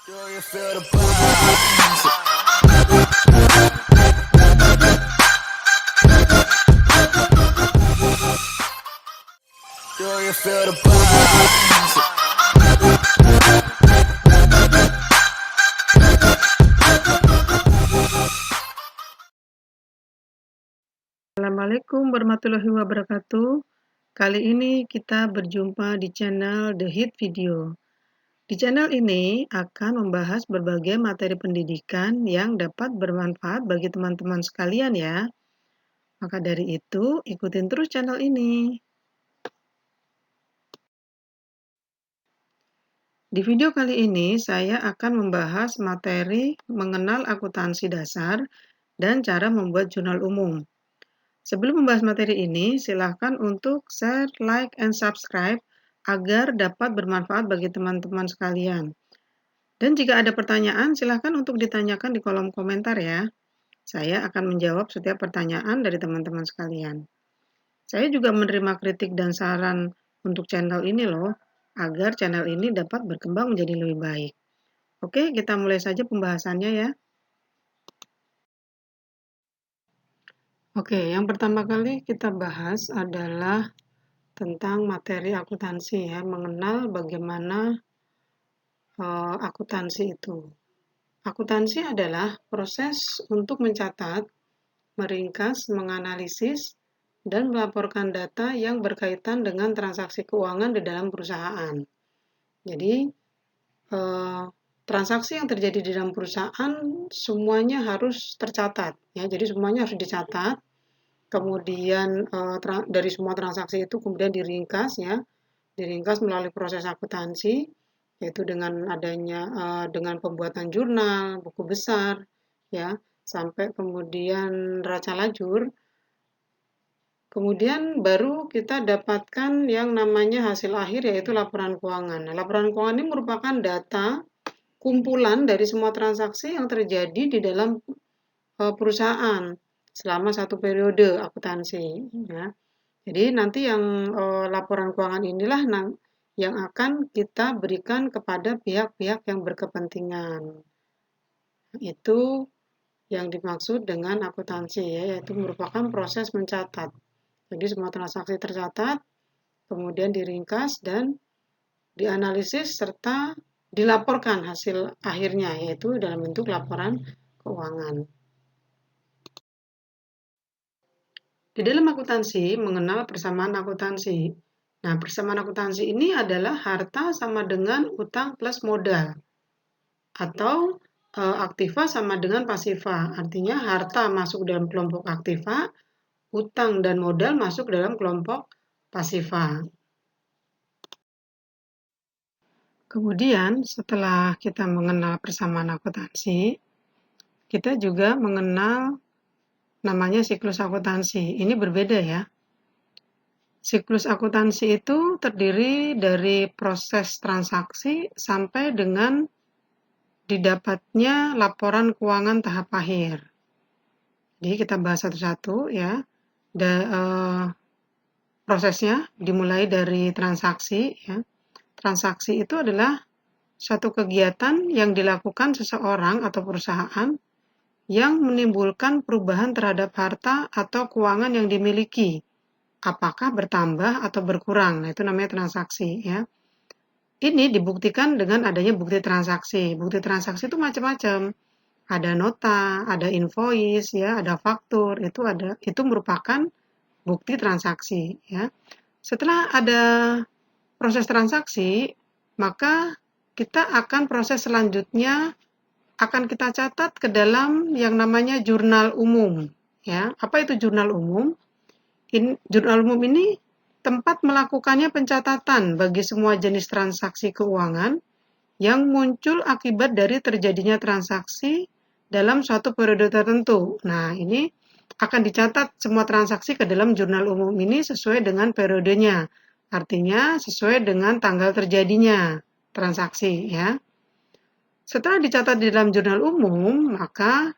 Do you feel the vibes? Do you feel the vibes? Assalamualaikum warahmatullahi wabarakatuh. Kali ini kita berjumpa di channel The Hit Video. Di channel ini akan membahas berbagai materi pendidikan yang dapat bermanfaat bagi teman-teman sekalian ya. Maka dari itu, ikutin terus channel ini. Di video kali ini, saya akan membahas materi mengenal akuntansi dasar dan cara membuat jurnal umum. Sebelum membahas materi ini, silakan untuk share, like, and subscribe agar dapat bermanfaat bagi teman-teman sekalian. Dan jika ada pertanyaan, silakan untuk ditanyakan di kolom komentar ya. Saya akan menjawab setiap pertanyaan dari teman-teman sekalian. Saya juga menerima kritik dan saran untuk channel ini loh, agar channel ini dapat berkembang menjadi lebih baik. Oke, kita mulai saja pembahasannya ya. Oke, yang pertama kali kita bahas adalah tentang materi akuntansi ya, mengenal bagaimana akuntansi itu. Akuntansi adalah proses untuk mencatat, meringkas, menganalisis, dan melaporkan data yang berkaitan dengan transaksi keuangan di dalam perusahaan. Jadi, transaksi yang terjadi di dalam perusahaan semuanya harus tercatat ya. Jadi semuanya harus dicatat. Kemudian dari semua transaksi itu kemudian diringkas ya, diringkas melalui proses akuntansi, yaitu dengan adanya dengan pembuatan jurnal, buku besar ya, sampai kemudian neraca lajur. Kemudian baru kita dapatkan yang namanya hasil akhir, yaitu laporan keuangan. Nah, laporan keuangan ini merupakan data kumpulan dari semua transaksi yang terjadi di dalam perusahaan selama satu periode akuntansi ya. Jadi nanti yang laporan keuangan inilah yang akan kita berikan kepada pihak-pihak yang berkepentingan. Itu yang dimaksud dengan akuntansi ya, yaitu merupakan proses mencatat. Jadi semua transaksi tercatat, kemudian diringkas dan dianalisis serta dilaporkan hasil akhirnya, yaitu dalam bentuk laporan keuangan. Di dalam akuntansi mengenal persamaan akuntansi. Nah, persamaan akuntansi ini adalah harta sama dengan utang plus modal. Atau aktiva sama dengan pasiva. Artinya harta masuk dalam kelompok aktiva, utang dan modal masuk dalam kelompok pasiva. Kemudian setelah kita mengenal persamaan akuntansi, kita juga mengenal namanya siklus akuntansi. Ini berbeda ya. Siklus akuntansi itu terdiri dari proses transaksi sampai dengan didapatnya laporan keuangan tahap akhir. Jadi kita bahas satu-satu ya. Prosesnya dimulai dari transaksi ya. Transaksi itu adalah suatu kegiatan yang dilakukan seseorang atau perusahaan yang menimbulkan perubahan terhadap harta atau keuangan yang dimiliki. Apakah bertambah atau berkurang? Nah, itu namanya transaksi ya. Ini dibuktikan dengan adanya bukti transaksi. Bukti transaksi itu macam-macam. Ada nota, ada invoice ya, ada faktur, itu merupakan bukti transaksi ya. Setelah ada proses transaksi, maka kita akan proses selanjutnya akan kita catat ke dalam yang namanya jurnal umum ya. Apa itu jurnal umum? Jurnal umum ini tempat melakukannya pencatatan bagi semua jenis transaksi keuangan yang muncul akibat dari terjadinya transaksi dalam suatu periode tertentu. Nah, ini akan dicatat semua transaksi ke dalam jurnal umum ini sesuai dengan periodenya. Artinya sesuai dengan tanggal terjadinya transaksi ya. Setelah dicatat di dalam jurnal umum, maka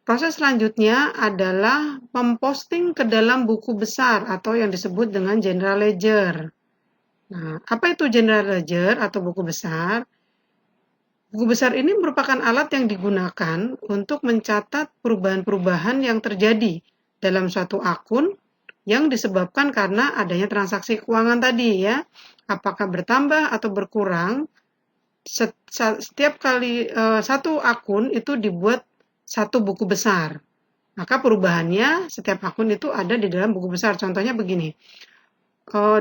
proses selanjutnya adalah memposting ke dalam buku besar atau yang disebut dengan general ledger. Nah, apa itu general ledger atau buku besar? Buku besar ini merupakan alat yang digunakan untuk mencatat perubahan-perubahan yang terjadi dalam suatu akun yang disebabkan karena adanya transaksi keuangan tadi ya. Apakah bertambah atau berkurang, setiap kali satu akun itu dibuat satu buku besar. Maka perubahannya setiap akun itu ada di dalam buku besar. Contohnya begini,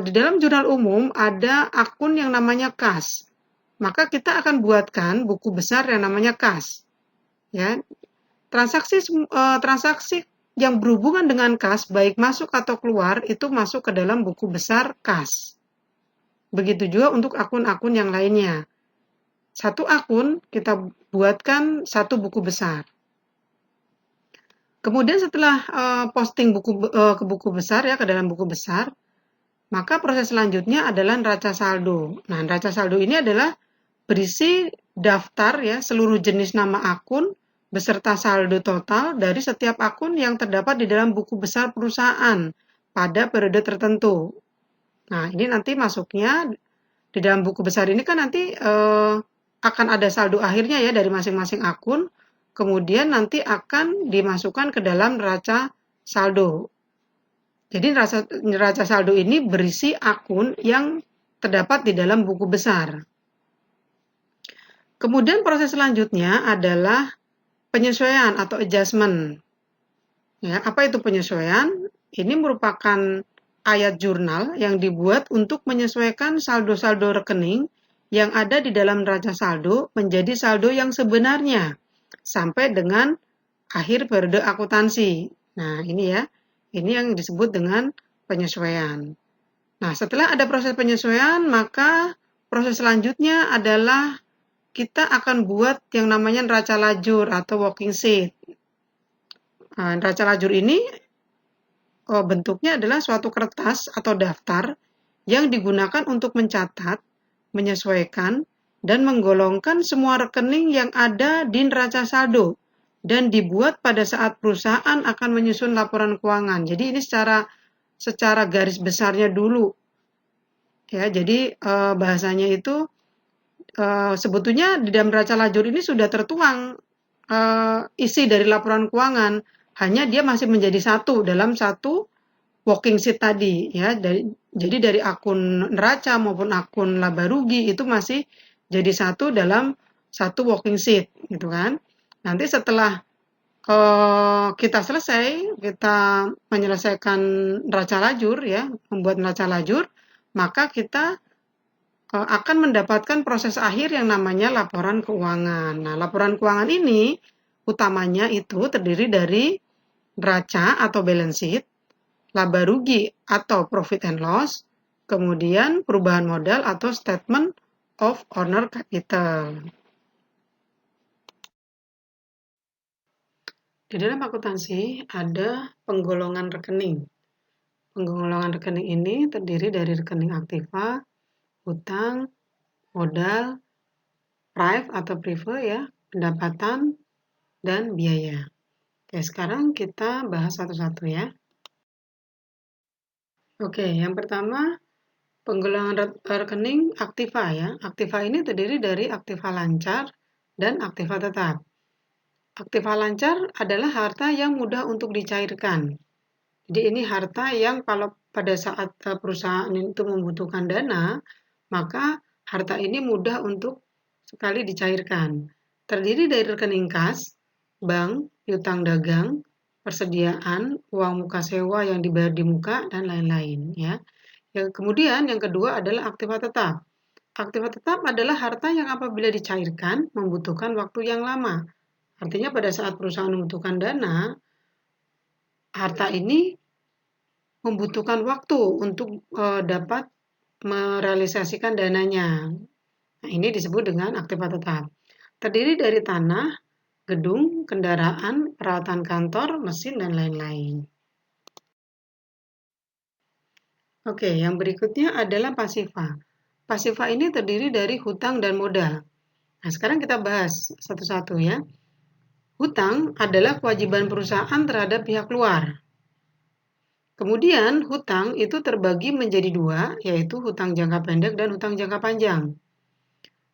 di dalam jurnal umum ada akun yang namanya kas. Maka kita akan buatkan buku besar yang namanya kas. Ya, transaksi yang berhubungan dengan kas, baik masuk atau keluar, itu masuk ke dalam buku besar kas. Begitu juga untuk akun-akun yang lainnya. Satu akun kita buatkan satu buku besar. Kemudian setelah posting ke buku besar ya, ke dalam buku besar, maka proses selanjutnya adalah neraca saldo. Nah, neraca saldo ini adalah berisi daftar ya seluruh jenis nama akun beserta saldo total dari setiap akun yang terdapat di dalam buku besar perusahaan pada periode tertentu. Nah, ini nanti masuknya di dalam buku besar ini kan nanti akan ada saldo akhirnya ya dari masing-masing akun, kemudian nanti akan dimasukkan ke dalam neraca saldo. Jadi neraca saldo ini berisi akun yang terdapat di dalam buku besar. Kemudian proses selanjutnya adalah penyesuaian atau adjustment. Ya, apa itu penyesuaian? Ini merupakan ayat jurnal yang dibuat untuk menyesuaikan saldo-saldo rekening yang ada di dalam neraca saldo menjadi saldo yang sebenarnya sampai dengan akhir periode akuntansi. Nah, ini ya. Ini yang disebut dengan penyesuaian. Nah, setelah ada proses penyesuaian, maka proses selanjutnya adalah kita akan buat yang namanya neraca lajur atau working sheet. Nah, neraca lajur ini bentuknya adalah suatu kertas atau daftar yang digunakan untuk mencatat, menyesuaikan, dan menggolongkan semua rekening yang ada di neraca saldo dan dibuat pada saat perusahaan akan menyusun laporan keuangan. Jadi ini secara garis besarnya dulu. Ya, jadi bahasanya itu sebetulnya di dalam neraca lajur ini sudah tertuang isi dari laporan keuangan, hanya dia masih menjadi satu dalam satu working sheet tadi ya. Jadi dari akun neraca maupun akun laba rugi itu masih jadi satu dalam satu working sheet gitu kan. Nanti setelah kita selesai, kita menyelesaikan neraca lajur ya, membuat neraca lajur, maka kita akan mendapatkan proses akhir yang namanya laporan keuangan. Nah, laporan keuangan ini utamanya itu terdiri dari neraca atau balance sheet, laba rugi atau profit and loss, kemudian perubahan modal atau statement of owner capital. Di dalam akuntansi ada penggolongan rekening. Penggolongan rekening ini terdiri dari rekening aktiva, hutang, modal, prive atau prive ya, pendapatan, dan biaya. Oke, sekarang kita bahas satu-satu ya. Oke, yang pertama penggolongan rekening aktiva ya. Aktiva ini terdiri dari aktiva lancar dan aktiva tetap. Aktiva lancar adalah harta yang mudah untuk dicairkan. Jadi ini harta yang kalau pada saat perusahaan itu membutuhkan dana, maka harta ini mudah untuk sekali dicairkan. Terdiri dari rekening kas, bank, piutang dagang, persediaan, uang muka sewa yang dibayar di muka, dan lain-lain. Ya. Kemudian yang kedua adalah aktiva tetap. Aktiva tetap adalah harta yang apabila dicairkan membutuhkan waktu yang lama. Artinya pada saat perusahaan membutuhkan dana, harta ini membutuhkan waktu untuk dapat merealisasikan dananya. Nah, ini disebut dengan aktiva tetap. Terdiri dari tanah, gedung, kendaraan, peralatan kantor, mesin, dan lain-lain. Oke, yang berikutnya adalah pasiva. Pasiva ini terdiri dari hutang dan modal. Nah, sekarang kita bahas satu-satu ya. Hutang adalah kewajiban perusahaan terhadap pihak luar. Kemudian hutang itu terbagi menjadi dua, yaitu hutang jangka pendek dan hutang jangka panjang.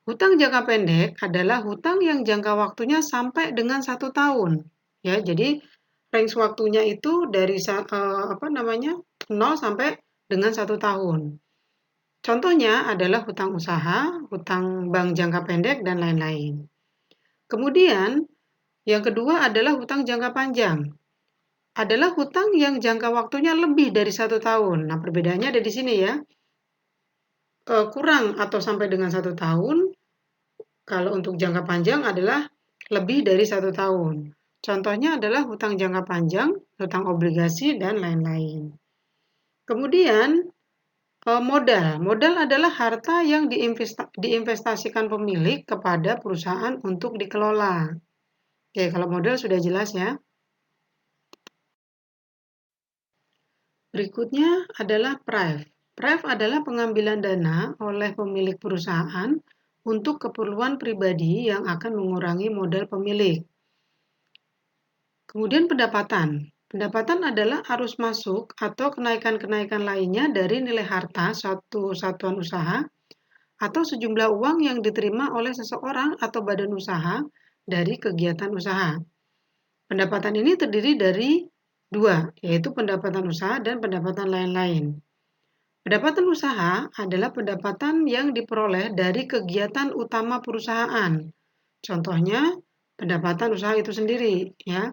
Hutang jangka pendek adalah hutang yang jangka waktunya sampai dengan 1 tahun. Ya, jadi range waktunya itu dari 0 sampai dengan 1 tahun. Contohnya adalah hutang usaha, hutang bank jangka pendek, dan lain-lain. Kemudian, yang kedua adalah hutang jangka panjang. Adalah hutang yang jangka waktunya lebih dari 1 tahun. Nah, perbedaannya ada di sini ya. Kurang atau sampai dengan 1 tahun, kalau untuk jangka panjang adalah lebih dari 1 tahun. Contohnya adalah hutang jangka panjang, hutang obligasi, dan lain-lain. Kemudian, modal. Modal adalah harta yang diinvestasikan pemilik kepada perusahaan untuk dikelola. Oke, kalau modal sudah jelas ya. Berikutnya adalah PREV. PREV adalah pengambilan dana oleh pemilik perusahaan untuk keperluan pribadi yang akan mengurangi modal pemilik. Kemudian pendapatan. Pendapatan adalah arus masuk atau kenaikan-kenaikan lainnya dari nilai harta suatu satuan usaha atau sejumlah uang yang diterima oleh seseorang atau badan usaha dari kegiatan usaha. Pendapatan ini terdiri dari dua, yaitu pendapatan usaha dan pendapatan lain-lain. Pendapatan usaha adalah pendapatan yang diperoleh dari kegiatan utama perusahaan. Contohnya, pendapatan usaha itu sendiri, ya.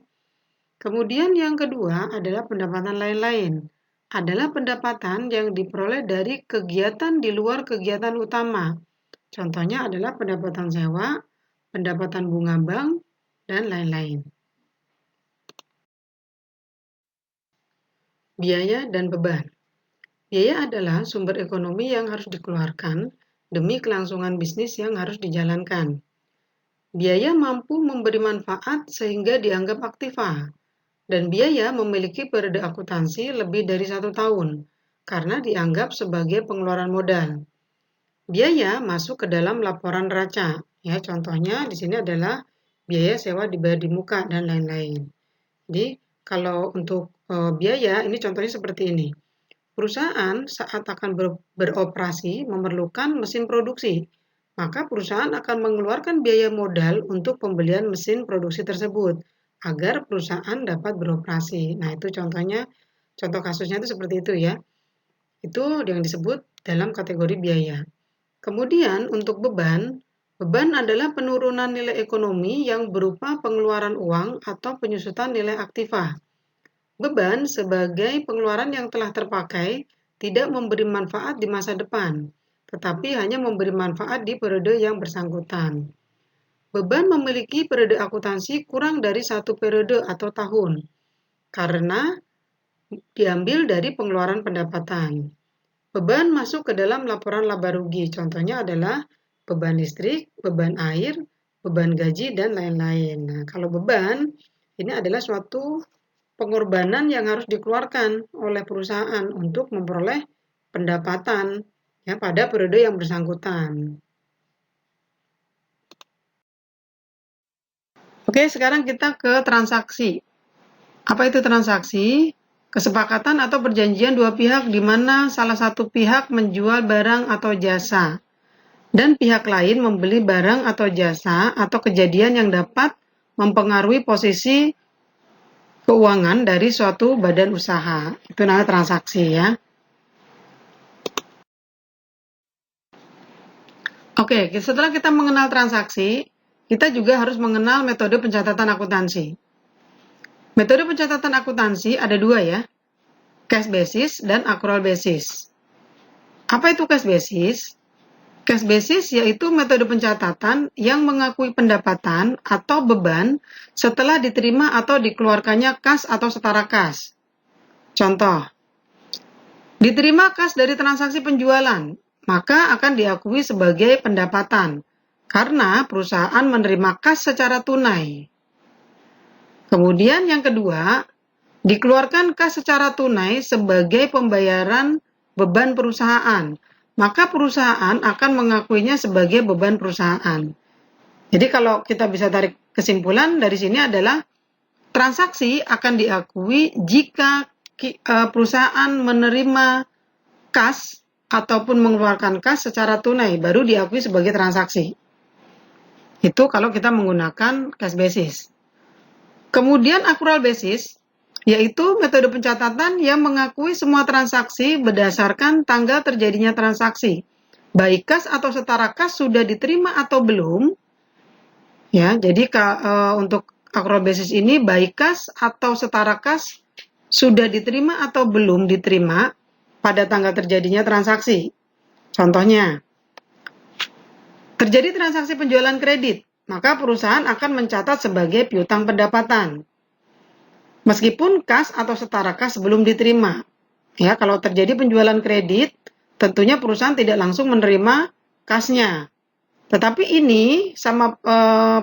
Kemudian yang kedua adalah pendapatan lain-lain. Adalah pendapatan yang diperoleh dari kegiatan di luar kegiatan utama. Contohnya adalah pendapatan sewa, pendapatan bunga bank, dan lain-lain. Biaya dan beban. Biaya adalah sumber ekonomi yang harus dikeluarkan demi kelangsungan bisnis yang harus dijalankan. Biaya mampu memberi manfaat sehingga dianggap aktiva. Dan biaya memiliki periode akuntansi lebih dari 1 tahun karena dianggap sebagai pengeluaran modal. Biaya masuk ke dalam laporan neraca. Ya, contohnya di sini adalah biaya sewa dibayar di muka dan lain-lain. Jadi, kalau untuk biaya ini contohnya seperti ini. Perusahaan saat akan beroperasi memerlukan mesin produksi. Maka perusahaan akan mengeluarkan biaya modal untuk pembelian mesin produksi tersebut agar perusahaan dapat beroperasi. Nah, itu contohnya, contoh kasusnya itu seperti itu ya. Itu yang disebut dalam kategori biaya. Kemudian untuk beban, beban adalah penurunan nilai ekonomi yang berupa pengeluaran uang atau penyusutan nilai aktiva. Beban sebagai pengeluaran yang telah terpakai tidak memberi manfaat di masa depan, tetapi hanya memberi manfaat di periode yang bersangkutan. Beban memiliki periode akuntansi kurang dari 1 periode atau tahun, karena diambil dari pengeluaran pendapatan. Beban masuk ke dalam laporan laba rugi, contohnya adalah beban listrik, beban air, beban gaji, dan lain-lain. Nah, kalau beban, ini adalah suatu pengorbanan yang harus dikeluarkan oleh perusahaan untuk memperoleh pendapatan ya, pada periode yang bersangkutan. Oke, sekarang kita ke transaksi. Apa itu transaksi? Kesepakatan atau perjanjian dua pihak di mana salah satu pihak menjual barang atau jasa dan pihak lain membeli barang atau jasa atau kejadian yang dapat mempengaruhi posisi keuangan dari suatu badan usaha. Itu namanya transaksi ya. Oke, setelah kita mengenal transaksi, kita juga harus mengenal metode pencatatan akuntansi. Metode pencatatan akuntansi ada dua ya, cash basis dan accrual basis. Apa itu cash basis? Cash basis yaitu metode pencatatan yang mengakui pendapatan atau beban setelah diterima atau dikeluarkannya kas atau setara kas. Contoh, diterima kas dari transaksi penjualan, maka akan diakui sebagai pendapatan karena perusahaan menerima kas secara tunai. Kemudian yang kedua, dikeluarkan kas secara tunai sebagai pembayaran beban perusahaan, maka perusahaan akan mengakuinya sebagai beban perusahaan. Jadi kalau kita bisa tarik kesimpulan dari sini adalah transaksi akan diakui jika perusahaan menerima kas ataupun mengeluarkan kas secara tunai, baru diakui sebagai transaksi. Itu kalau kita menggunakan cash basis. Kemudian accrual basis, yaitu metode pencatatan yang mengakui semua transaksi berdasarkan tanggal terjadinya transaksi. Baik kas atau setara kas sudah diterima atau belum. Ya, jadi untuk accrual basis ini baik kas atau setara kas sudah diterima atau belum diterima pada tanggal terjadinya transaksi. Contohnya, terjadi transaksi penjualan kredit, maka perusahaan akan mencatat sebagai piutang pendapatan. Meskipun kas atau setara kas belum diterima. Ya, kalau terjadi penjualan kredit, tentunya perusahaan tidak langsung menerima kasnya. Tetapi ini sama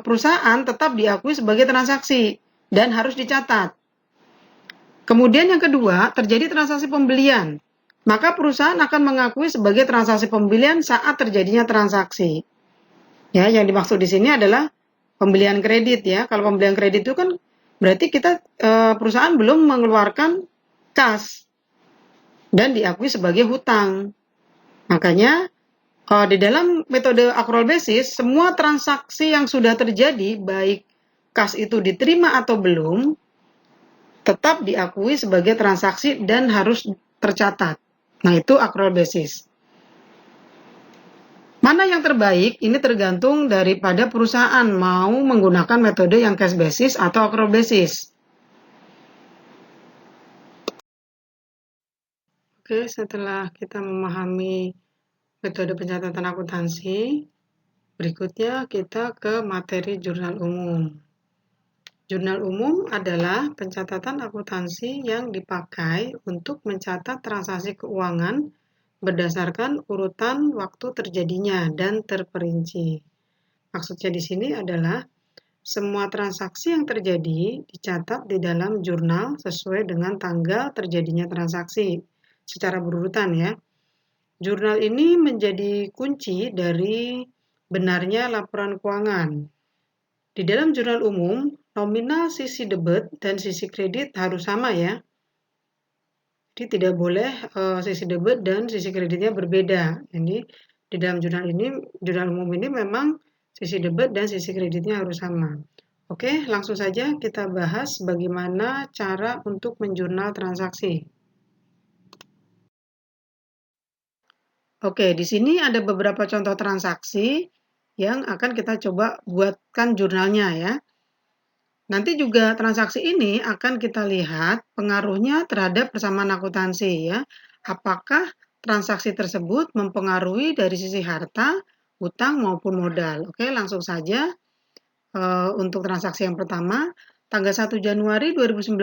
perusahaan tetap diakui sebagai transaksi dan harus dicatat. Kemudian yang kedua, terjadi transaksi pembelian. Maka perusahaan akan mengakui sebagai transaksi pembelian saat terjadinya transaksi. Ya, yang dimaksud di sini adalah pembelian kredit ya. Kalau pembelian kredit itu kan berarti kita perusahaan belum mengeluarkan kas dan diakui sebagai hutang. Makanya di dalam metode accrual basis, semua transaksi yang sudah terjadi, baik kas itu diterima atau belum, tetap diakui sebagai transaksi dan harus tercatat. Nah, itu accrual basis. Mana yang terbaik? Ini tergantung daripada perusahaan mau menggunakan metode yang cash basis atau accrual basis. Oke, setelah kita memahami metode pencatatan akuntansi, berikutnya kita ke materi jurnal umum. Jurnal umum adalah pencatatan akuntansi yang dipakai untuk mencatat transaksi keuangan berdasarkan urutan waktu terjadinya dan terperinci. Maksudnya di sini adalah semua transaksi yang terjadi dicatat di dalam jurnal sesuai dengan tanggal terjadinya transaksi secara berurutan ya. Jurnal ini menjadi kunci dari benarnya laporan keuangan. Di dalam jurnal umum, nominal sisi debit dan sisi kredit harus sama ya. Jadi tidak boleh sisi debit dan sisi kreditnya berbeda. Jadi di dalam jurnal umum ini memang sisi debit dan sisi kreditnya harus sama. Oke, langsung saja kita bahas bagaimana cara untuk menjurnal transaksi. Oke, di sini ada beberapa contoh transaksi yang akan kita coba buatkan jurnalnya ya. Nanti juga transaksi ini akan kita lihat pengaruhnya terhadap persamaan akuntansi ya. Apakah transaksi tersebut mempengaruhi dari sisi harta, hutang maupun modal. Oke, langsung saja untuk transaksi yang pertama, tanggal 1 Januari 2019,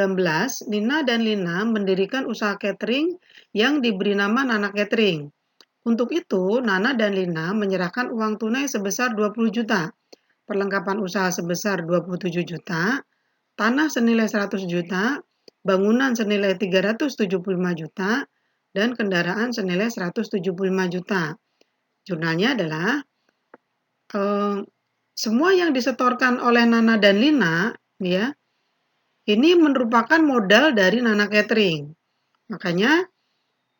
Nina dan Lina mendirikan usaha catering yang diberi nama Nana Catering. Untuk itu, Nana dan Lina menyerahkan uang tunai sebesar 20 juta. Perlengkapan usaha sebesar 27 juta, tanah senilai 100 juta, bangunan senilai 375 juta, dan kendaraan senilai 175 juta. Jurnalnya adalah semua yang disetorkan oleh Nana dan Lina, ya, ini merupakan modal dari Nana Catering. Makanya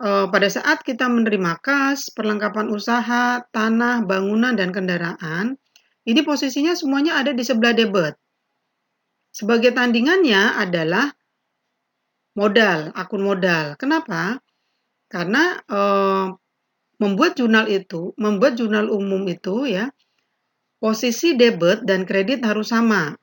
pada saat kita menerima kas, perlengkapan usaha, tanah, bangunan, dan kendaraan, ini posisinya semuanya ada di sebelah debit. Sebagai tandingannya adalah modal, akun modal. Kenapa? Karena membuat jurnal umum itu ya, posisi debit dan kredit harus sama.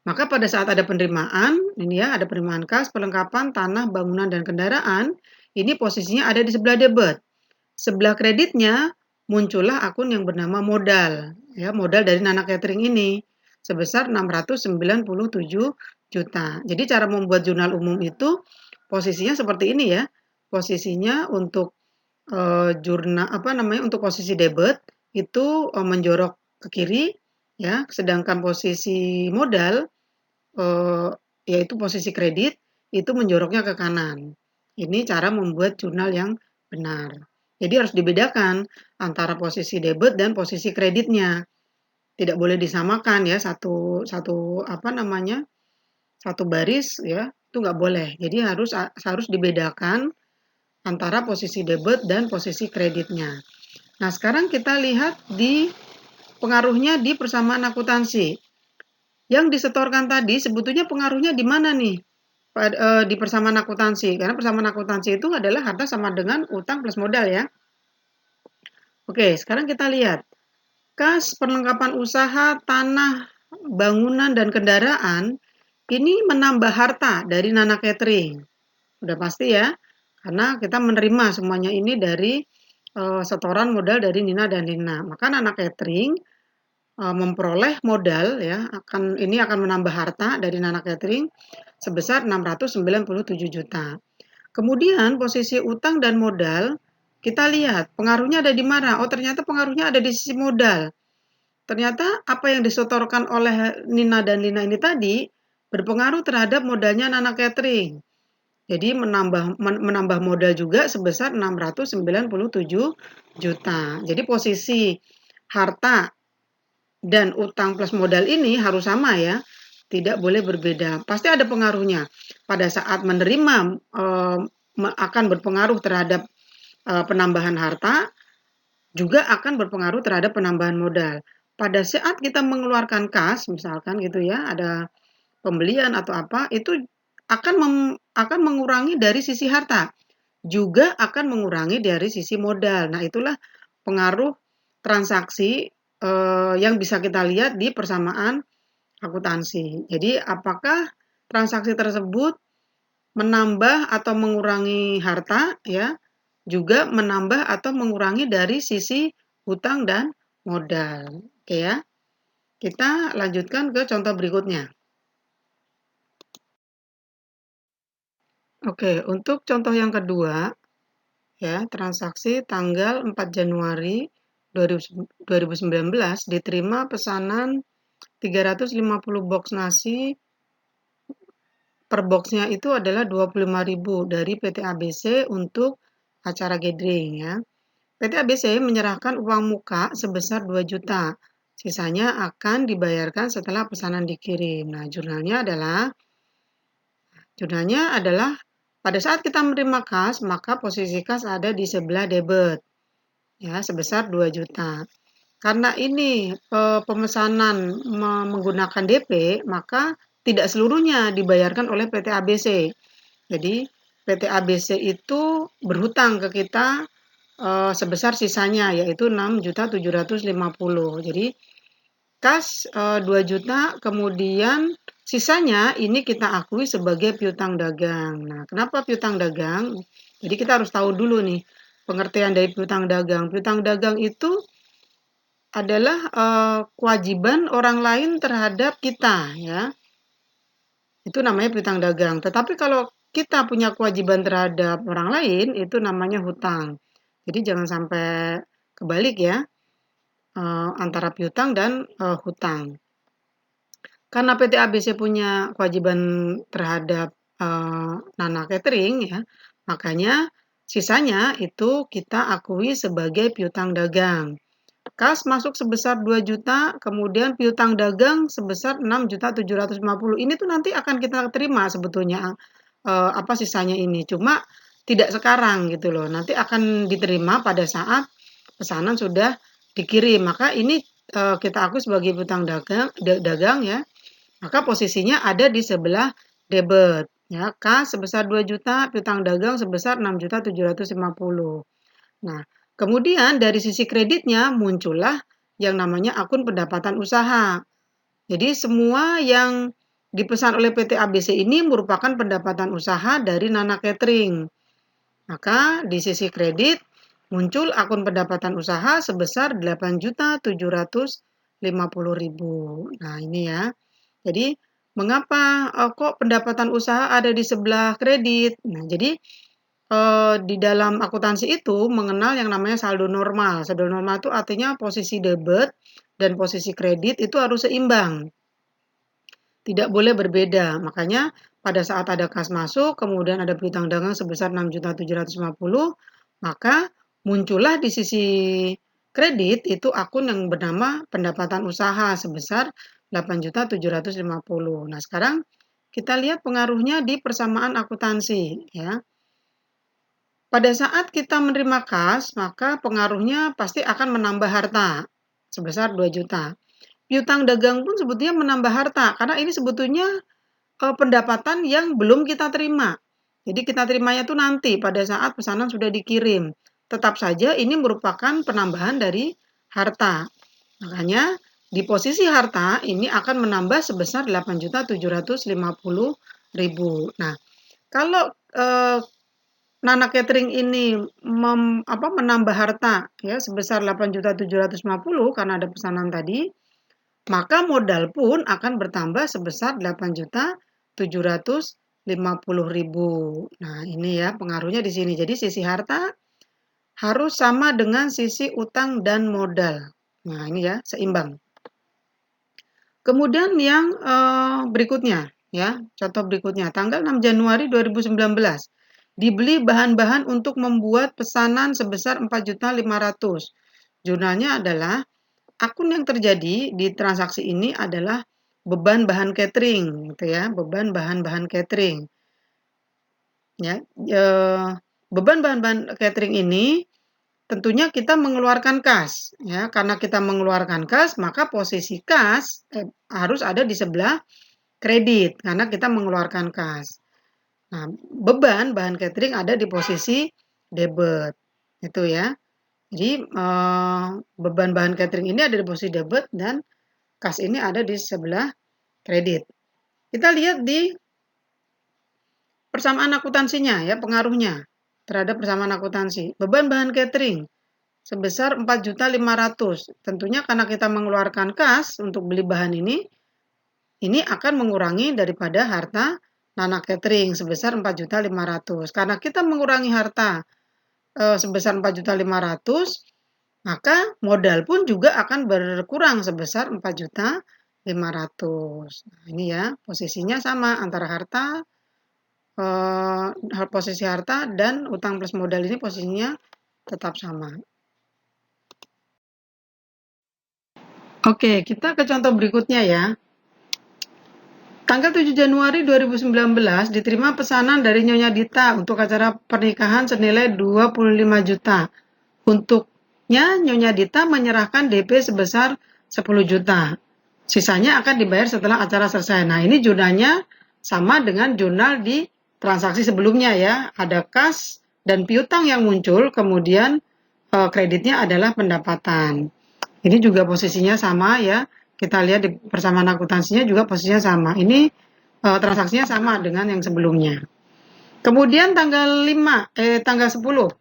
Maka pada saat ada penerimaan, ini ya, ada penerimaan kas, perlengkapan, tanah, bangunan, dan kendaraan, ini posisinya ada di sebelah debit. Sebelah kreditnya muncullah akun yang bernama modal, ya, modal dari Nana Catering ini sebesar 697 juta. Jadi cara membuat jurnal umum itu posisinya seperti ini ya. Posisinya untuk untuk posisi debit itu menjorok ke kiri ya, sedangkan posisi modal yaitu posisi kredit itu menjoroknya ke kanan. Ini cara membuat jurnal yang benar. Jadi harus dibedakan antara posisi debit dan posisi kreditnya. Tidak boleh disamakan ya satu baris ya, itu nggak boleh. Jadi harus dibedakan antara posisi debit dan posisi kreditnya. Nah, sekarang kita lihat di pengaruhnya di persamaan akuntansi. Yang disetorkan tadi sebetulnya pengaruhnya di mana nih? Di persamaan akuntansi. Karena persamaan akuntansi itu adalah harta sama dengan utang plus modal ya. Oke, sekarang kita lihat. Kas perlengkapan usaha, tanah, bangunan, dan kendaraan ini menambah harta dari Nana Catering. Udah pasti ya, karena kita menerima semuanya ini dari setoran modal dari Nina dan Lina. Maka Nana Catering memperoleh modal ya, ini akan menambah harta dari Nana Catering sebesar 697 juta. Kemudian posisi utang dan modal, kita lihat pengaruhnya ada di mana? Oh, ternyata pengaruhnya ada di sisi modal. Ternyata apa yang disetorkan oleh Nina dan Lina ini tadi berpengaruh terhadap modalnya Nana Catering. Jadi menambah modal juga sebesar 697 juta. Jadi posisi harta dan utang plus modal ini harus sama ya. Tidak boleh berbeda. Pasti ada pengaruhnya. Pada saat menerima akan berpengaruh terhadap penambahan harta, juga akan berpengaruh terhadap penambahan modal. Pada saat kita mengeluarkan kas, misalkan gitu ya, ada pembelian atau apa, itu akan mengurangi dari sisi harta, juga akan mengurangi dari sisi modal. Nah, itulah pengaruh transaksi yang bisa kita lihat di persamaan akuntansi. Jadi, apakah transaksi tersebut menambah atau mengurangi harta ya, juga menambah atau mengurangi dari sisi hutang dan modal. Oke ya. Kita lanjutkan ke contoh berikutnya. Oke, untuk contoh yang kedua ya, transaksi tanggal 4 Januari 2019 diterima pesanan 350 box nasi. Per boxnya itu adalah 25.000 dari PT ABC untuk acara gathering ya. PT ABC menyerahkan uang muka sebesar 2 juta. Sisanya akan dibayarkan setelah pesanan dikirim. Nah, jurnalnya adalah pada saat kita menerima kas, maka posisi kas ada di sebelah debit ya sebesar 2 juta. Karena ini pemesanan menggunakan DP, maka tidak seluruhnya dibayarkan oleh PT ABC. Jadi PT ABC itu berhutang ke kita sebesar sisanya yaitu 6.750.000. Jadi kas 2 juta, kemudian sisanya ini kita akui sebagai piutang dagang. Nah, kenapa piutang dagang? Jadi kita harus tahu dulu nih pengertian dari piutang dagang. Piutang dagang itu adalah kewajiban orang lain terhadap kita ya. Itu namanya piutang dagang. Tetapi kalau kita punya kewajiban terhadap orang lain itu namanya hutang. Jadi jangan sampai kebalik ya antara piutang dan hutang. Karena PT ABC punya kewajiban terhadap Nana Catering ya, makanya sisanya itu kita akui sebagai piutang dagang. Kas masuk sebesar 2 juta, kemudian piutang dagang sebesar 6.750.000. Ini tuh nanti akan kita terima sebetulnya apa sisanya ini. Cuma tidak sekarang gitu loh. Nanti akan diterima pada saat pesanan sudah dikirim. Maka ini kita akui sebagai piutang dagang ya. Maka posisinya ada di sebelah debit ya. Kas sebesar 2 juta, piutang dagang sebesar 6.750.000. Nah, kemudian dari sisi kreditnya muncullah yang namanya akun pendapatan usaha. Jadi semua yang dipesan oleh PT ABC ini merupakan pendapatan usaha dari Nana Catering. Maka di sisi kredit muncul akun pendapatan usaha sebesar 8.750.000. Nah, ini ya. Jadi mengapa kok pendapatan usaha ada di sebelah kredit? Nah, jadi di dalam akuntansi itu mengenal yang namanya saldo normal. Saldo normal itu artinya posisi debit dan posisi kredit itu harus seimbang. Tidak boleh berbeda. Makanya pada saat ada kas masuk, kemudian ada piutang dagang sebesar 6.750.000, maka muncullah di sisi kredit itu akun yang bernama pendapatan usaha sebesar 8.750.000. Nah, sekarang kita lihat pengaruhnya di persamaan akuntansi ya. Pada saat kita menerima kas, maka pengaruhnya pasti akan menambah harta sebesar 2 juta. Piutang dagang pun sebetulnya menambah harta, karena ini sebetulnya pendapatan yang belum kita terima. Jadi kita terimanya itu nanti pada saat pesanan sudah dikirim. Tetap saja ini merupakan penambahan dari harta. Makanya di posisi harta ini akan menambah sebesar 8.750.000. Nah, kalau Nana Catering ini menambah harta ya sebesar 8.750.000 karena ada pesanan tadi, maka modal pun akan bertambah sebesar 8.750.000. Nah, ini ya pengaruhnya di sini. Jadi sisi harta harus sama dengan sisi utang dan modal. Nah, ini ya seimbang. Kemudian yang berikutnya ya, contoh berikutnya tanggal 6 Januari 2019 dibeli bahan-bahan untuk membuat pesanan sebesar 4.500.000. Jurnalnya adalah akun yang terjadi di transaksi ini adalah beban bahan catering gitu ya, beban bahan-bahan catering. Ya, beban bahan-bahan catering ini tentunya kita mengeluarkan kas ya, karena kita mengeluarkan kas maka posisi kas harus ada di sebelah kredit karena kita mengeluarkan kas. Nah, beban bahan catering ada di posisi debit. Itu ya. Jadi beban bahan catering ini ada di posisi debit dan kas ini ada di sebelah kredit. Kita lihat di persamaan akuntansinya ya, pengaruhnya terhadap persamaan akuntansi. Beban bahan catering sebesar 4.500.000. Tentunya karena kita mengeluarkan kas untuk beli bahan ini akan mengurangi daripada harta Nana Catering sebesar 4.500.000. Karena kita mengurangi harta sebesar 4.500.000, maka modal pun juga akan berkurang sebesar 4.500.000. Nah, ini ya, posisinya sama antara harta posisi harta dan utang plus modal ini posisinya tetap sama. Oke, kita ke contoh berikutnya ya. Tanggal 7 Januari 2019 diterima pesanan dari Nyonya Dita untuk acara pernikahan senilai 25 juta. Untuknya Nyonya Dita menyerahkan DP sebesar 10 juta. Sisanya akan dibayar setelah acara selesai. Nah, ini jurnalnya sama dengan jurnal di transaksi sebelumnya ya. Ada kas dan piutang yang muncul, kemudian kreditnya adalah pendapatan. Ini juga posisinya sama ya. Kita lihat di persamaan akuntansinya juga posisinya sama. Ini transaksinya sama dengan yang sebelumnya. Kemudian tanggal 10,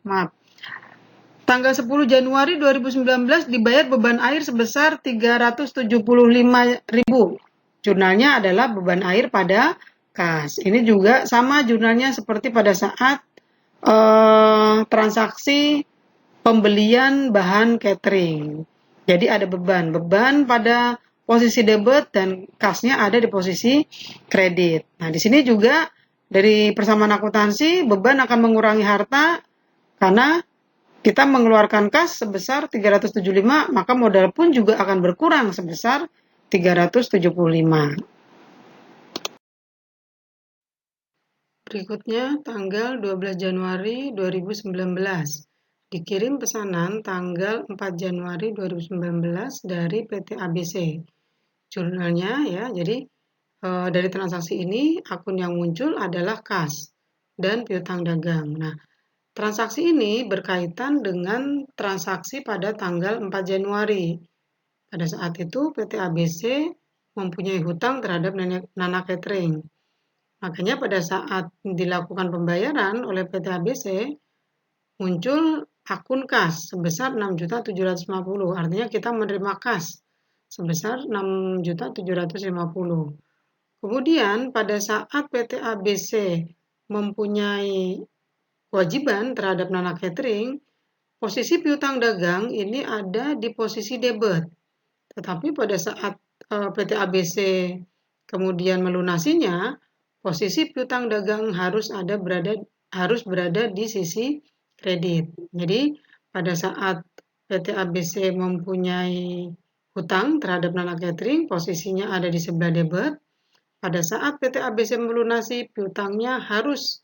maaf. Tanggal 10 Januari 2019 dibayar beban air sebesar 375.000. Jurnalnya adalah beban air pada kas. Ini juga sama jurnalnya seperti pada saat transaksi pembelian bahan catering. Jadi ada beban pada posisi debit dan kasnya ada di posisi kredit. Nah, di sini juga dari persamaan akuntansi beban akan mengurangi harta karena kita mengeluarkan kas sebesar 375, maka modal pun juga akan berkurang sebesar 375. Berikutnya tanggal 12 Januari 2019. Dikirim pesanan tanggal 4 Januari 2019 dari PT ABC. Jurnalnya ya, jadi dari transaksi ini akun yang muncul adalah kas dan piutang dagang. Nah, transaksi ini berkaitan dengan transaksi pada tanggal 4 Januari. Pada saat itu PT ABC mempunyai hutang terhadap Nana Catering. Makanya pada saat dilakukan pembayaran oleh PT ABC muncul akun kas sebesar 6.750.000. Artinya kita menerima kas sebesar 6.750.000. Kemudian pada saat PT ABC mempunyai kewajiban terhadap Nana Catering, posisi piutang dagang ini ada di posisi debit. Tetapi pada saat PT ABC kemudian melunasinya, posisi piutang dagang harus berada di sisi kredit. Jadi pada saat PT ABC mempunyai hutang terhadap Nana Catering, posisinya ada di sebelah debit. Pada saat PT ABC melunasi, piutangnya harus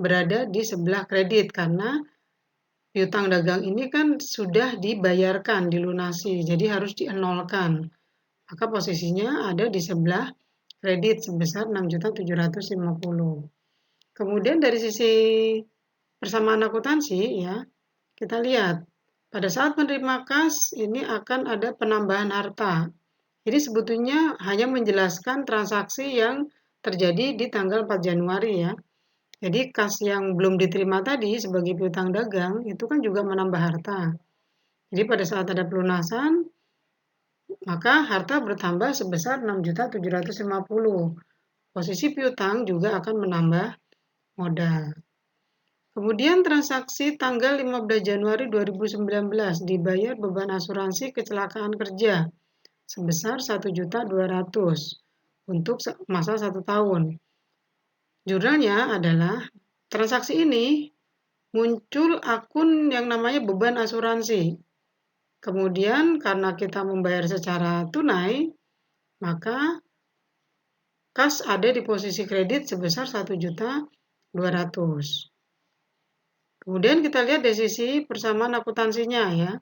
berada di sebelah kredit karena piutang dagang ini kan sudah dibayarkan, dilunasi, jadi harus dienolkan. Maka posisinya ada di sebelah kredit sebesar 6.750.000. Kemudian dari sisi persamaan akuntansi ya, kita lihat pada saat menerima kas ini akan ada penambahan harta. Ini sebetulnya hanya menjelaskan transaksi yang terjadi di tanggal 4 Januari ya. Jadi kas yang belum diterima tadi sebagai piutang dagang itu kan juga menambah harta. Jadi pada saat ada pelunasan, maka harta bertambah sebesar 6.750.000. Posisi piutang juga akan menambah modal. Kemudian transaksi tanggal 15 Januari 2019 dibayar beban asuransi kecelakaan kerja sebesar 1.200.000 untuk masa 1 tahun. Jurnalnya adalah transaksi ini muncul akun yang namanya beban asuransi. Kemudian karena kita membayar secara tunai, maka kas ada di posisi kredit sebesar 1.200.000. Kemudian kita lihat dari sisi persamaan akuntansinya ya.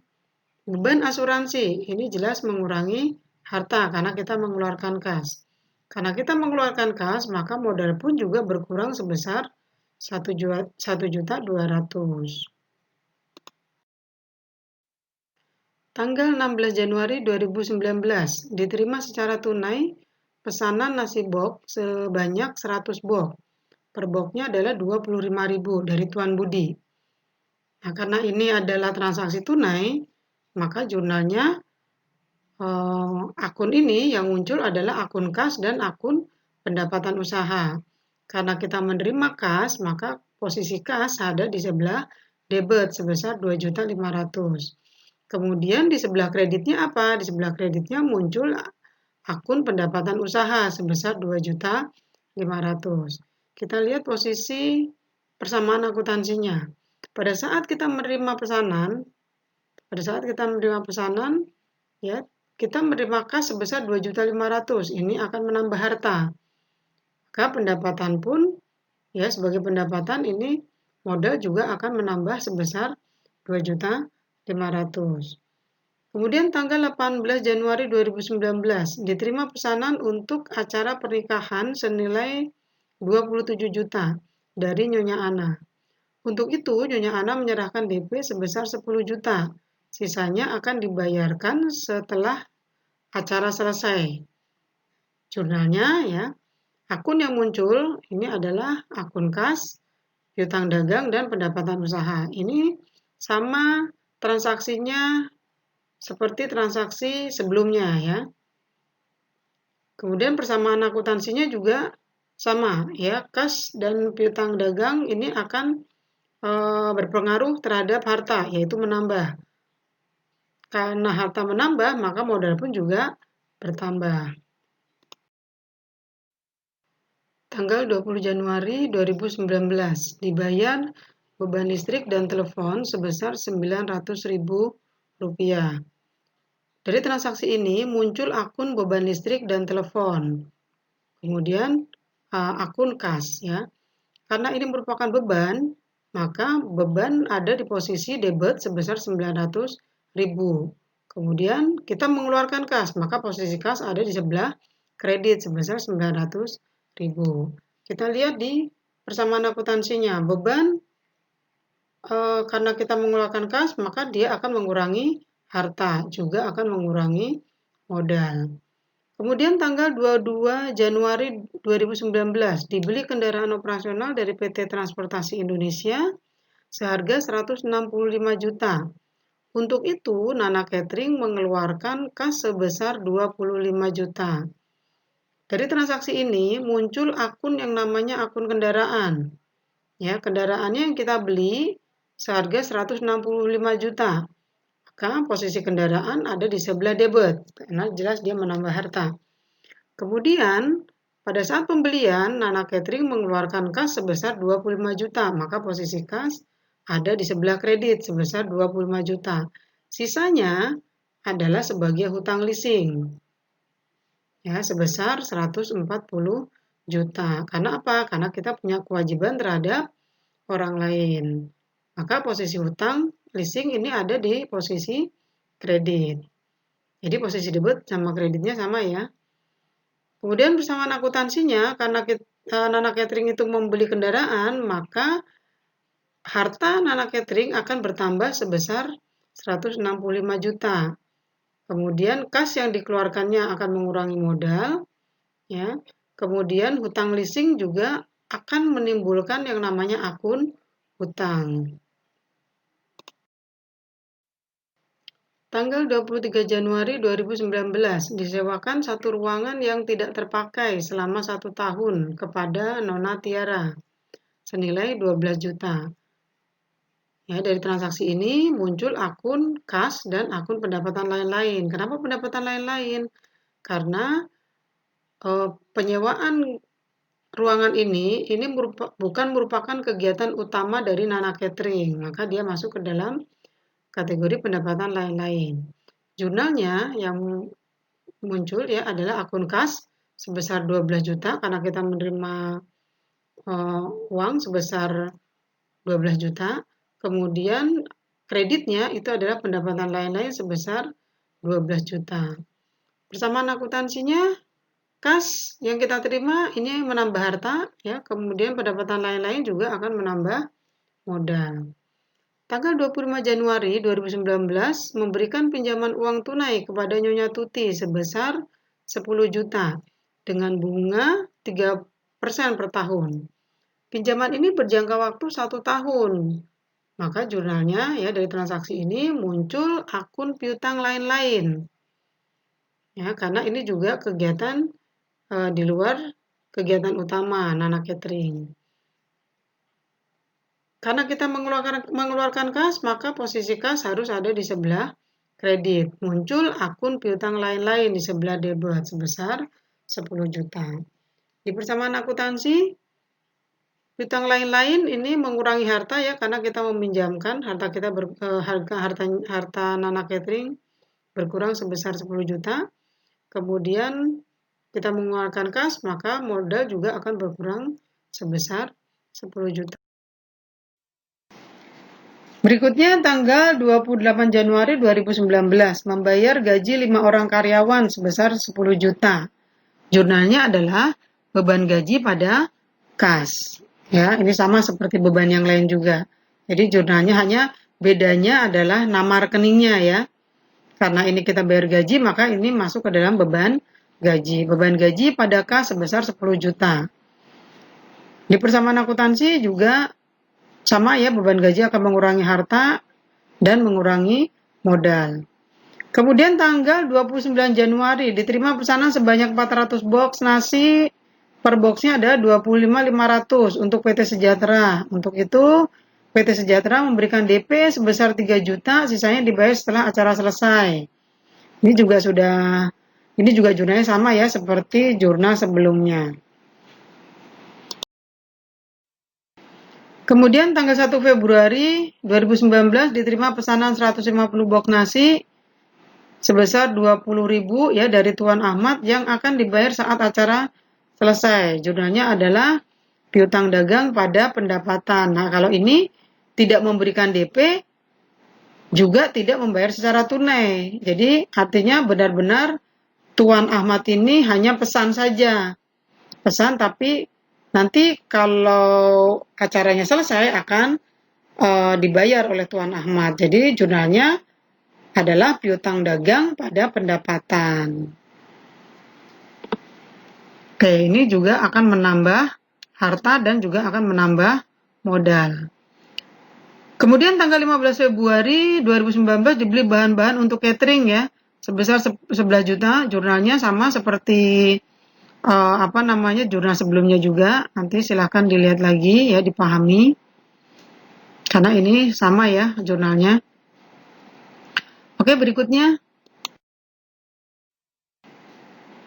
Beban asuransi ini jelas mengurangi harta karena kita mengeluarkan kas. Karena kita mengeluarkan kas, maka modal pun juga berkurang sebesar 1.200.000. Tanggal 16 Januari 2019 diterima secara tunai pesanan nasi box sebanyak 100 box. Per boxnya adalah 25.000 dari Tuan Budi. Nah, karena ini adalah transaksi tunai, maka jurnalnya akun ini yang muncul adalah akun kas dan akun pendapatan usaha. Karena kita menerima kas, maka posisi kas ada di sebelah debit sebesar 2.500.000. Kemudian di sebelah kreditnya apa? Di sebelah kreditnya muncul akun pendapatan usaha sebesar 2.500.000. Kita lihat posisi persamaan akuntansinya. Pada saat kita menerima pesanan, ya, kita menerima kas sebesar 2.500.000. Ini akan menambah harta. Maka pendapatan pun, ya, sebagai pendapatan ini modal juga akan menambah sebesar 2.500.000. Kemudian tanggal 18 Januari 2019 diterima pesanan untuk acara pernikahan senilai 27 juta dari Nyonya Ana. Untuk itu, Nyonya Ana menyerahkan DP sebesar 10 juta. Sisanya akan dibayarkan setelah acara selesai. Jurnalnya ya, akun yang muncul ini adalah akun kas, piutang dagang, dan pendapatan usaha. Ini sama transaksinya seperti transaksi sebelumnya ya. Kemudian persamaan akuntansinya juga sama ya, kas dan piutang dagang ini akan berpengaruh terhadap harta, yaitu menambah. Karena harta menambah, maka modal pun juga bertambah. Tanggal 20 Januari 2019 dibayar beban listrik dan telepon sebesar Rp900.000. Dari transaksi ini muncul akun beban listrik dan telepon. Kemudian akun kas ya. Karena ini merupakan beban, maka beban ada di posisi debit sebesar 900.000. Kemudian kita mengeluarkan kas, maka posisi kas ada di sebelah kredit sebesar 900.000. Kita lihat di persamaan akuntansinya, beban karena kita mengeluarkan kas, maka dia akan mengurangi harta, juga akan mengurangi modal. Kemudian tanggal 22 Januari 2019 dibeli kendaraan operasional dari PT Transportasi Indonesia seharga 165 juta. Untuk itu, Nana Catering mengeluarkan kas sebesar 25 juta. Dari transaksi ini muncul akun yang namanya akun kendaraan. Ya, kendaraannya yang kita beli seharga 165 juta. Maka posisi kendaraan ada di sebelah debit, karena jelas dia menambah harta. Kemudian, pada saat pembelian, Nana Catering mengeluarkan kas sebesar 25 juta, maka posisi kas ada di sebelah kredit sebesar 25 juta. Sisanya adalah sebagai hutang leasing, ya, sebesar 140 juta. Karena apa? Karena kita punya kewajiban terhadap orang lain. Maka posisi hutang leasing ini ada di posisi kredit. Jadi posisi debit sama kreditnya sama ya. Kemudian persamaan akuntansinya, karena Nana Catering itu membeli kendaraan, maka harta Nana Catering akan bertambah sebesar 165 juta. Kemudian kas yang dikeluarkannya akan mengurangi modal, ya. Kemudian hutang leasing juga akan menimbulkan yang namanya akun hutang. Tanggal 23 Januari 2019, disewakan satu ruangan yang tidak terpakai selama 1 tahun kepada Nona Tiara, senilai 12 juta. Ya, dari transaksi ini muncul akun kas dan akun pendapatan lain-lain. Kenapa pendapatan lain-lain? Karena penyewaan ruangan ini bukan merupakan kegiatan utama dari Nana Catering, maka dia masuk ke dalam kategori pendapatan lain-lain. Jurnalnya yang muncul ya adalah akun kas sebesar 12 juta karena kita menerima uang sebesar 12 juta. Kemudian kreditnya itu adalah pendapatan lain-lain sebesar 12 juta. Persamaan akuntansinya, kas yang kita terima ini menambah harta ya, kemudian pendapatan lain-lain juga akan menambah modal. Tanggal 25 Januari 2019 memberikan pinjaman uang tunai kepada Nyonya Tuti sebesar 10 juta dengan bunga 3% per tahun. Pinjaman ini berjangka waktu 1 tahun. Maka jurnalnya ya dari transaksi ini muncul akun piutang lain-lain. Ya, karena ini juga kegiatan di luar kegiatan utama Nana Catering. Karena kita mengeluarkan kas, maka posisi kas harus ada di sebelah kredit. Muncul akun piutang lain-lain di sebelah debit sebesar 10 juta. Di persamaan akuntansi, piutang lain-lain ini mengurangi harta ya, karena kita meminjamkan harta Nana Catering berkurang sebesar 10 juta. Kemudian kita mengeluarkan kas, maka modal juga akan berkurang sebesar 10 juta. Berikutnya tanggal 28 Januari 2019 membayar gaji 5 orang karyawan sebesar 10 juta. Jurnalnya adalah beban gaji pada kas. Ya, ini sama seperti beban yang lain juga. Jadi jurnalnya hanya bedanya adalah nama rekeningnya ya. Karena ini kita bayar gaji, maka ini masuk ke dalam beban gaji. Beban gaji pada kas sebesar 10 juta. Di persamaan akuntansi juga sama ya, beban gaji akan mengurangi harta dan mengurangi modal. Kemudian tanggal 29 Januari diterima pesanan sebanyak 400 box nasi, per boxnya ada 25.500 untuk PT Sejahtera. Untuk itu PT Sejahtera memberikan DP sebesar 3 juta, sisanya dibayar setelah acara selesai. Ini juga jurnalnya sama ya seperti jurnal sebelumnya. Kemudian tanggal 1 Februari 2019 diterima pesanan 150 box nasi sebesar 20.000 ya dari Tuan Ahmad yang akan dibayar saat acara selesai. Jurnalnya adalah piutang dagang pada pendapatan. Nah, kalau ini tidak memberikan DP juga tidak membayar secara tunai. Jadi artinya benar-benar Tuan Ahmad ini hanya pesan saja. Pesan tapi nanti kalau acaranya selesai akan dibayar oleh Tuan Ahmad. Jadi jurnalnya adalah piutang dagang pada pendapatan. Oke, ini juga akan menambah harta dan juga akan menambah modal. Kemudian tanggal 15 Februari 2019 dibeli bahan-bahan untuk catering ya, sebesar 11 juta. Jurnalnya sama seperti jurnal sebelumnya juga. Nanti silahkan dilihat lagi ya, dipahami. Karena ini sama ya jurnalnya. Oke, berikutnya.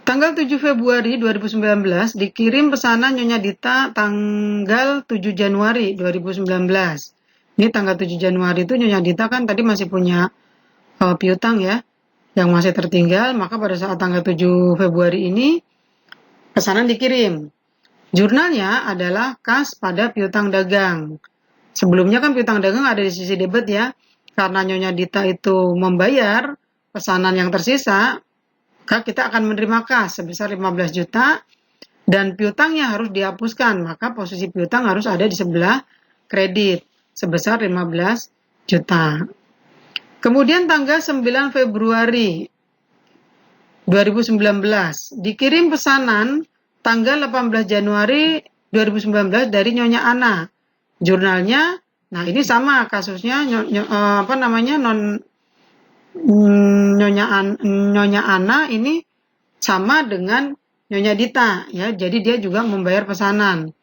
Tanggal 7 Februari 2019 dikirim pesanan Nyonya Dita tanggal 7 Januari 2019. Ini tanggal 7 Januari itu Nyonya Dita kan tadi masih punya piutang ya, yang masih tertinggal. Maka pada saat tanggal 7 Februari ini pesanan dikirim. Jurnalnya adalah kas pada piutang dagang. Sebelumnya kan piutang dagang ada di sisi debit ya. karena Nyonya Dita itu membayar pesanan yang tersisa, maka kita akan menerima kas sebesar 15 juta dan piutangnya harus dihapuskan, maka posisi piutang harus ada di sebelah kredit sebesar 15 juta. Kemudian tanggal 9 Februari 2019 dikirim pesanan tanggal 18 Januari 2019 dari Nyonya Ana. Jurnalnya, nah ini sama kasusnya Nyonya Ana ini sama dengan Nyonya Dita ya. Jadi dia juga membayar pesanan.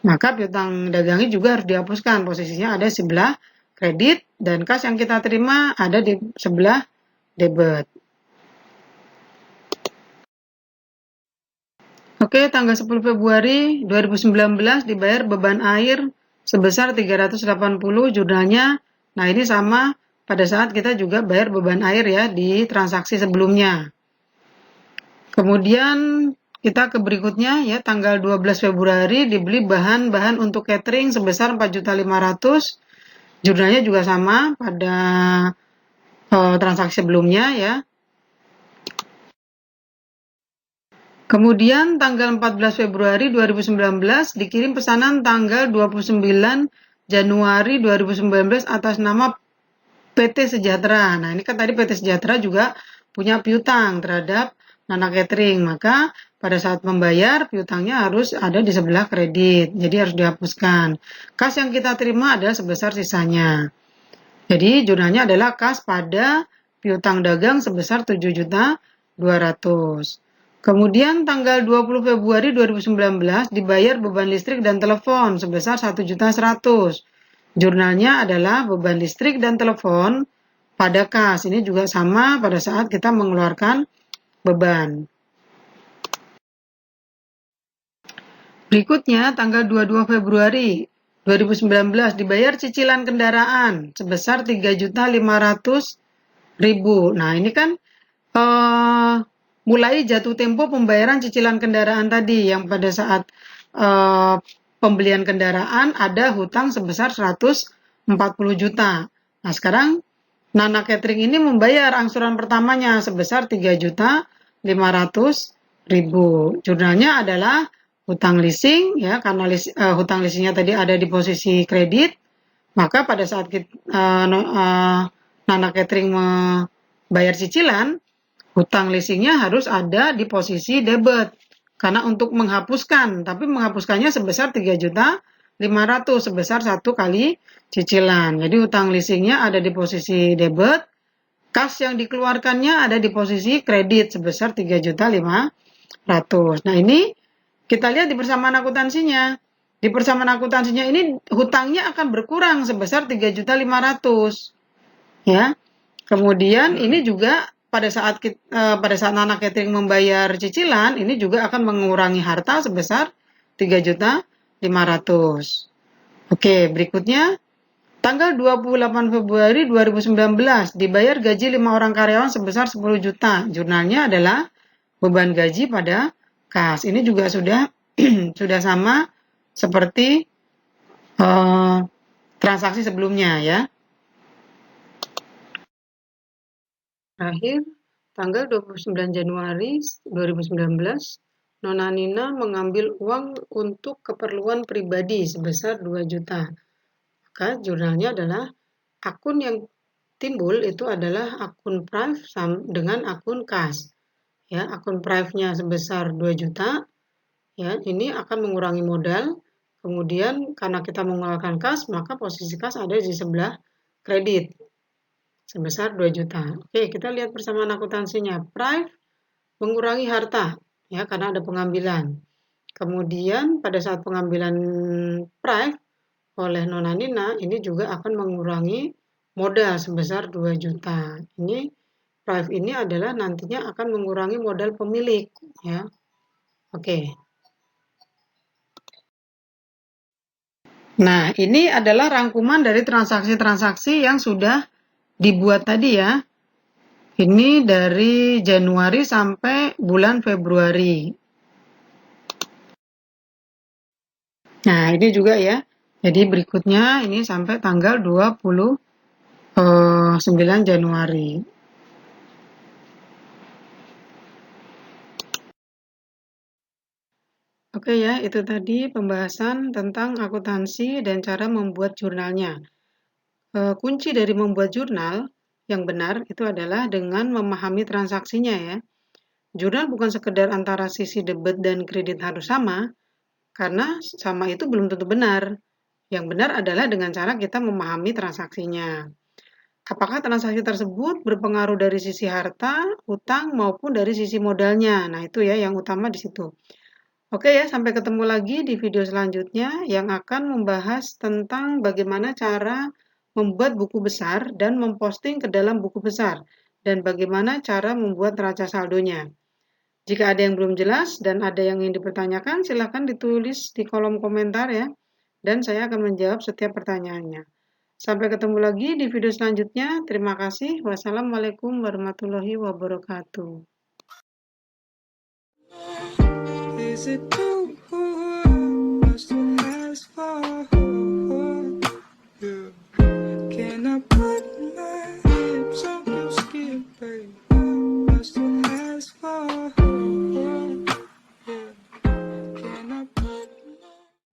Maka piutang dagangnya juga harus dihapuskan. Posisinya ada sebelah kredit dan kas yang kita terima ada di sebelah debit. Oke, tanggal 10 Februari 2019 dibayar beban air sebesar 380 jurnalnya. Nah, ini sama pada saat kita juga bayar beban air ya di transaksi sebelumnya. Kemudian kita ke berikutnya ya, tanggal 12 Februari dibeli bahan-bahan untuk catering sebesar 4.500. Jurnalnya juga sama pada transaksi sebelumnya ya. Kemudian tanggal 14 Februari 2019 dikirim pesanan tanggal 29 Januari 2019 atas nama PT Sejahtera. Nah, ini kan tadi PT Sejahtera juga punya piutang terhadap Nana Catering, maka pada saat membayar piutangnya harus ada di sebelah kredit, jadi harus dihapuskan. Kas yang kita terima adalah sebesar sisanya. Jadi jurnalnya adalah kas pada piutang dagang sebesar 7.200.000. Kemudian tanggal 20 Februari 2019 dibayar beban listrik dan telepon sebesar 1.100.000. Jurnalnya adalah beban listrik dan telepon pada kas. Ini juga sama pada saat kita mengeluarkan beban. Berikutnya tanggal 22 Februari 2019 dibayar cicilan kendaraan sebesar 3.500.000. Nah, ini kan mulai jatuh tempo pembayaran cicilan kendaraan tadi yang pada saat pembelian kendaraan ada hutang sebesar 140 juta. Nah, sekarang Nana Catering ini membayar angsuran pertamanya sebesar 3.500.000. Jurnalnya adalah hutang leasing ya, karena hutang leasingnya tadi ada di posisi kredit, maka pada saat Nana Catering membayar cicilan, hutang leasingnya harus ada di posisi debit. Karena untuk menghapuskan, tapi menghapuskannya sebesar 3.500.000 sebesar 1 kali cicilan. Jadi hutang leasingnya ada di posisi debit, kas yang dikeluarkannya ada di posisi kredit sebesar 3.500.000. Nah, ini kita lihat di persamaan akuntansinya. Di persamaan akuntansinya ini hutangnya akan berkurang sebesar 3.500.000. Ya. Kemudian ini juga pada saat Nana Catering membayar cicilan, ini juga akan mengurangi harta sebesar 3.500.000. Oke, berikutnya tanggal 28 Februari 2019 dibayar gaji 5 orang karyawan sebesar 10 juta. Jurnalnya adalah beban gaji pada kas. Ini juga sudah sudah sama seperti transaksi sebelumnya ya. Terakhir, tanggal 29 Januari 2019, Nona Nina mengambil uang untuk keperluan pribadi sebesar 2 juta. Maka jurnalnya adalah akun yang timbul itu adalah akun Prive dengan akun kas. Ya, akun Prive-nya sebesar 2 juta. Ya, ini akan mengurangi modal. Kemudian karena kita mengeluarkan kas, maka posisi kas ada di sebelah kredit sebesar 2 juta. Oke, kita lihat persamaan akuntansinya. Prive mengurangi harta ya karena ada pengambilan. Kemudian pada saat pengambilan Prive oleh Nona Nina ini juga akan mengurangi modal sebesar 2 juta. Ini Prive ini adalah nantinya akan mengurangi modal pemilik ya. Oke. Nah, ini adalah rangkuman dari transaksi-transaksi yang sudah dibuat tadi ya. Ini dari Januari sampai bulan Februari. Nah, ini juga ya. Jadi berikutnya ini sampai tanggal 20 9 Januari. Oke ya, itu tadi pembahasan tentang akuntansi dan cara membuat jurnalnya. Kunci dari membuat jurnal yang benar itu adalah dengan memahami transaksinya ya. Jurnal bukan sekedar antara sisi debit dan kredit harus sama, karena sama itu belum tentu benar. Yang benar adalah dengan cara kita memahami transaksinya. Apakah transaksi tersebut berpengaruh dari sisi harta, utang, maupun dari sisi modalnya? Nah, itu ya yang utama di situ. Oke ya, sampai ketemu lagi di video selanjutnya yang akan membahas tentang bagaimana cara membuat buku besar dan memposting ke dalam buku besar, dan bagaimana cara membuat neraca saldonya. Jika ada yang belum jelas dan ada yang ingin dipertanyakan, silakan ditulis di kolom komentar ya, dan saya akan menjawab setiap pertanyaannya. Sampai ketemu lagi di video selanjutnya. Terima kasih. Wassalamualaikum warahmatullahi wabarakatuh. Is it